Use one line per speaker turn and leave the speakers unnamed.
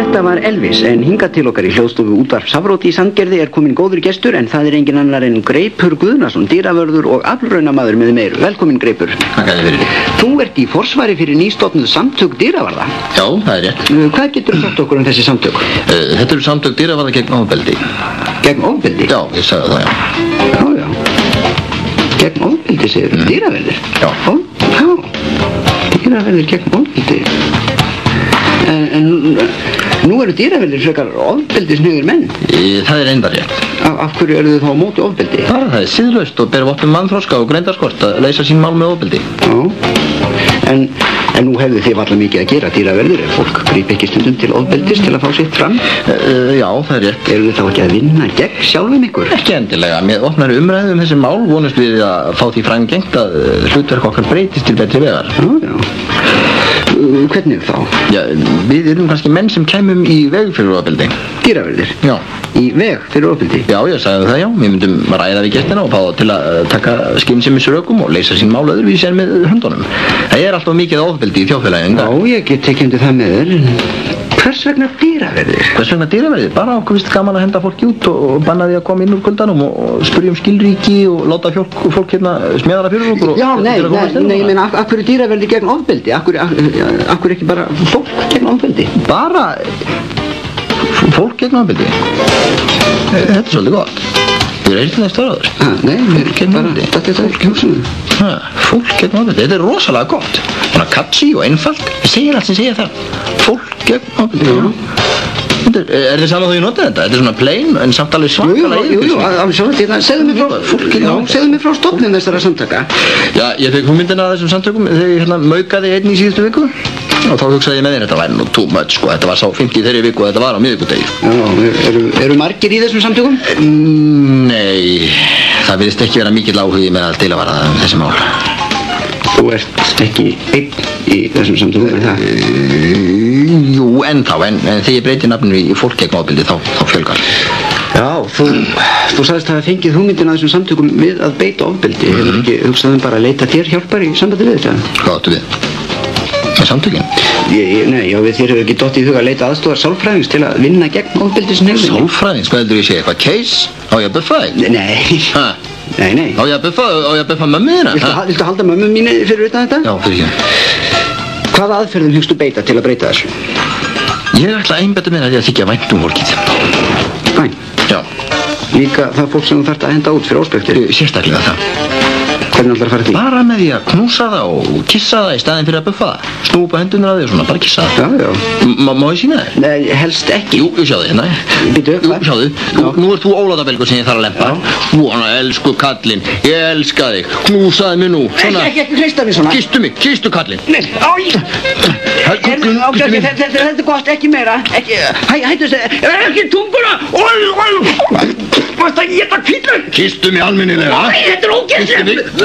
Þetta var Elvis, en hingað til okkar í hljóðstofu útvarp Safróti í Sandgerði kominn góður gestur, en það engin annar en Greipur Guðnason, dýravörður og aflraunamaður með meiru. Velkomin Greipur.
Þakkaði fyrir.
Þú ert í forsvari fyrir nýstofnuð samtök dýravarða.
Já, það rétt.
Hvað geturðu sagt okkur þessi samtök?
Þetta eru samtök dýravarða gegn ofbeldi.
Gegn ofbeldi?
Já, ég sagði það, já.
Já. Gegn ofbeldi, segir dýraverðir?
Já.
Já. Dýraverðir gegn ofbeldi. En nú eru dýraverðir frekar ofbeldishnauðir menn.
Það enda rétt.
Af hverju eru þau þá á móti ofbeldi?
Bara það siðlaust og ber vott mannþroska og greindarskort að leysa sín mál með ofbeldi.
Já. En nú hefðu þið varla mikið að gera dýraverðir ef fólk grípi ekki stundum til ofbeldis til að fá sitt fram?
Já, það rétt.
Eru þið þá ekki að vinna gegn sjálfum ykkur?
Ekki endilega. Með opnari umræðu þessi mál vonast við að fá því framgengt að hlutverk okkar breytist til betri vegar.
Já. Hvernig þá?
Já, við erum kannski menn sem kæmum í veg fyrir ofbeldi.
Dýraverðir?
Já.
Í veg fyrir ofbeldi?
Já, ég sagði það, já. Við myndum ræða við gestina og fá það til að taka skynsemisrökum og leysa sín mál öðruvísi en með höndunum. Það alltaf mikið ofbeldi í þjóðfélaginu.
Já, ég get tekið undir það með þér. Hvers vegna dýraverðir?
Hvers vegna dýraverðir? Bara okkur vist gaman að henda fólki út og banna því að koma inn úr kuldanum og spyrja skilríki og láta fólk hérna smjæðara fyrir okkur.
Já, nei, ég meina, af hverju dýraverðir gegn ofbeldi? Af hverju ekki bara fólk gegn ofbeldi?
Bara fólk gegn ofbeldi? Þetta er svolítið gott. Þú eitthvað næst áraður?
Nei, þetta er fólk gegn ofbeldi.
Fólk gegn ofbeldi, þetta er rosalega gott. Svona catchy og einfalt. Ég segir allt sem segja það. Fólk gegn ofbeldi. Er þið saman þú ég notið þetta? Þetta er svona plain en samt alveg svakalega
Jú, segðu mér frá stofnum þessara samtaka.
Já, ég fekk hugmyndina að þessum samtökum þegar ég maukaði einn í síðustu viku og þá hugsaði ég með þér, þetta væri nú too much sko, þetta var sá 50 þeirri viku og þetta var á miðvikudegi.
Já, eru margir í þessum samtökum?
Nei, það virðist ekki vera mikill áhugi með að deilavara þessi mál.
Þú ert ekki einn í þessum samtökum, er það?
Jú, ennþá, en þegar ég breyti nafninu í fólk gegn ofbeldi þá fjölgar.
Já, þú sagðist að hafa fengið hugmyndina að þessum samtökum við að beita ofbeldi. Hefur ekki hugsaðum bara að leita þér hjálpar í sambandi við þetta?
Hvað áttu við? Með samtökin?
Nei, já, við þér hefur ekki dottið í huga að leita aðstofar sálfræðings til að vinna gegn ofbeldishnauðinni.
Sálfræðings? Hvað heldur ég sé? Eitthvað case? Á ég að buffa þig?
Nei. Nei.
Á ég að buffa mömmu þína?
Viltu halda mömmu mínu fyrir utan þetta?
Já, fyrir ekki.
Hvaða aðferðum hyggstu beita til að breyta þessu?
Ég ætla að einbeita mér að ég þykja vænt fólkið.
Vænt?
Já.
Líka það fólk sem þú þarft að henda út fyrir óspektir?
Sérstaklega það.
Hvernig ætlar að fara því?
Bara með því að knúsa það og kissa það í staðinn fyrir að buffa það. Snúa upp á hendunar að því og svona, bara kissa það.
Já.
Má ég sína þér?
Nei, helst ekki.
Jú, sjáðu hérna.
Býtu, hvað?
Sjáðu, nú ert þú ólátabelgur sem ég þarf að lempa. Svona, elsku kallinn, ég elska þig. Knúsaði mig nú. Svona.
Ekki hrista mig svona.
Kistu mig, kistu kallinn.
Nei, þetta er gott, ekki meira. Hættu ekki tunguna. Varst að geta kvítur.
Kistu mig almennilega.
Þetta er ógeðslegt.